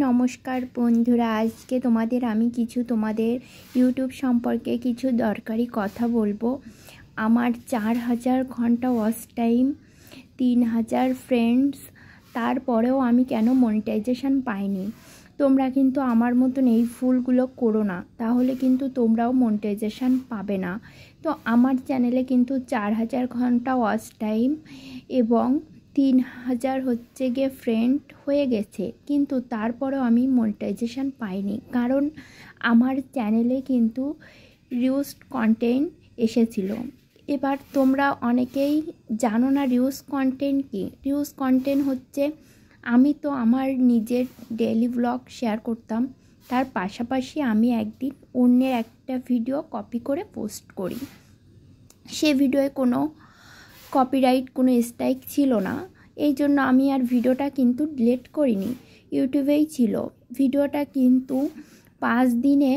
নমস্কার বন্ধুরা, আজকে আমি তোমাদের ইউটিউব সম্পর্কে কিছু দরকারি কথা বলবো। আমার 4000 ঘন্টা ওয়াচ টাইম, 3000 ফ্রেন্ডস, তারপরেও আমি কেন মনিটাইজেশন পাইনি। তোমরা কিন্তু আমার মতন এই ভুলগুলো করো না, তাহলে কিন্তু তোমরাও মনিটাইজেশন পাবে না। তো আমার চ্যানেলে কিন্তু 4000 ঘন্টা ওয়াচ টাইম এবং 3000 হচ্ছে গিয়ে ফ্রেন্ড হয়ে গেছে, কিন্তু তারপরেও আমি মনিটাইজেশন পাইনি, কারণ আমার চ্যানেলে কিন্তু রিউজড কন্টেন্ট এসেছিল। এবার তোমরা অনেকেই জানো না রিউজ কন্টেন্ট কি। রিউজ কন্টেন্ট হচ্ছে, আমি তো আমার নিজের ডেইলি ব্লগ শেয়ার করতাম, তার পাশাপাশি আমি একদিন অন্যের একটা ভিডিও কপি করে পোস্ট করি। সে ভিডিওয়ে কোনো কপিরাইট, কোনো স্ট্রাইক ছিল না, এই জন্য আমি আর ভিডিওটা কিন্তু ডিলিট করিনি, ইউটিউবেই ছিল। ভিডিওটা কিন্তু 5 দিনে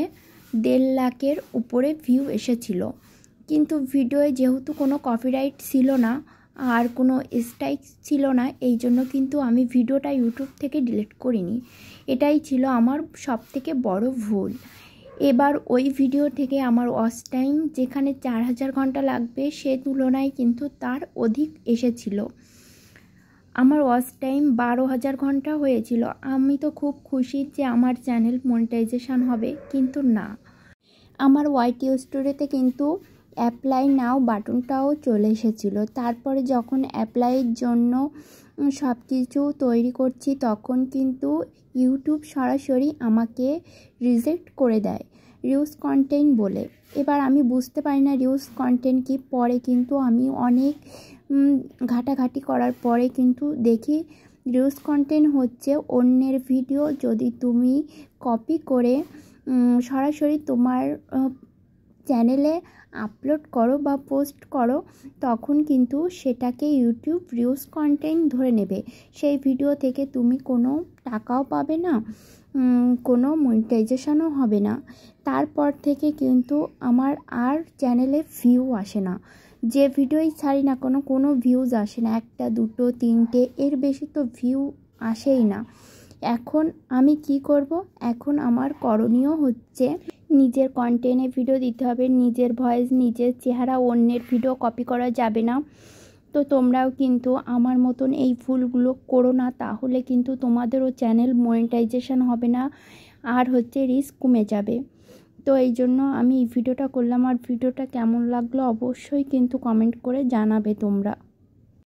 1.5 লাখের উপরে ভিউ এসেছিল, কিন্তু ভিডিওয়ে যেহেতু কোনো কপিরাইট ছিল না আর কোনো স্ট্রাইক ছিল না, এই জন্য কিন্তু আমি ভিডিওটা ইউটিউব থেকে ডিলিট করিনি। এটাই ছিল আমার সবথেকে বড় ভুল। এবার ওই ভিডিও থেকে আমার ওয়াচ টাইম যেখানে 4000 ঘন্টা লাগবে, সে তুলনায় কিন্তু তার অধিক এসেছিল। আমার ওয়াচ টাইম 12000 ঘন্টা হয়েছিল। আমি তো খুব খুশি যে আমার চ্যানেল মনিটাইজেশন হবে, কিন্তু না, আমার ওয়াইটি স্টোরিতে কিন্তু অ্যাপ্লাই নাও বাটনটাও চলে এসেছিলো। তারপরে যখন অ্যাপ্লাইয়ের জন্য সব কিছু তৈরি করছি, তখন কিন্তু ইউটিউব সরাসরি আমাকে রিজেক্ট করে দেয় রিউজ কন্টেন্ট বলে। এবার আমি বুঝতে পারি না রিউজ কন্টেন্ট কি। পরে কিন্তু আমি অনেক ঘাটাঘাটি করার পরে কিন্তু দেখি রিউজ কন্টেন্ট হচ্ছে অন্যের ভিডিও যদি তুমি কপি করে সরাসরি তোমার চ্যানেলে আপলোড করো বা পোস্ট করো, তখন কিন্তু সেটাকে ইউটিউব রিউজ কন্টেন্ট ধরে নেবে। সেই ভিডিও থেকে তুমি কোনো টাকাও পাবে না, কোনো মনিটাইজেশনও হবে না। তারপর থেকে কিন্তু আমার আর চ্যানেলে ভিউ আসে না। যে ভিডিওই ছাড়ি না কোনো ভিউজ আসে না, 1, 2, 3টে, এর বেশি তো ভিউ আসেই না। এখন আমি কি করব? এখন আমার করণীয় হচ্ছে নিজের কন্টেন্টে ভিডিও দিতে হবে, নিজের ভয়েস, নিজের চেহারা, অন্যের ভিডিও কপি করা যাবে না। তো তোমরাও কিন্তু আমার মতন এই ভুলগুলো করো না, তাহলে কিন্তু তোমাদেরও চ্যানেল মনিটাইজেশন হবে না আর রিস্ক কমে যাবে। তো এই জন্য আমি এই ভিডিওটা করলাম। আর ভিডিওটা কেমন লাগলো অবশ্যই কিন্তু কমেন্ট করে জানাবে তোমরা।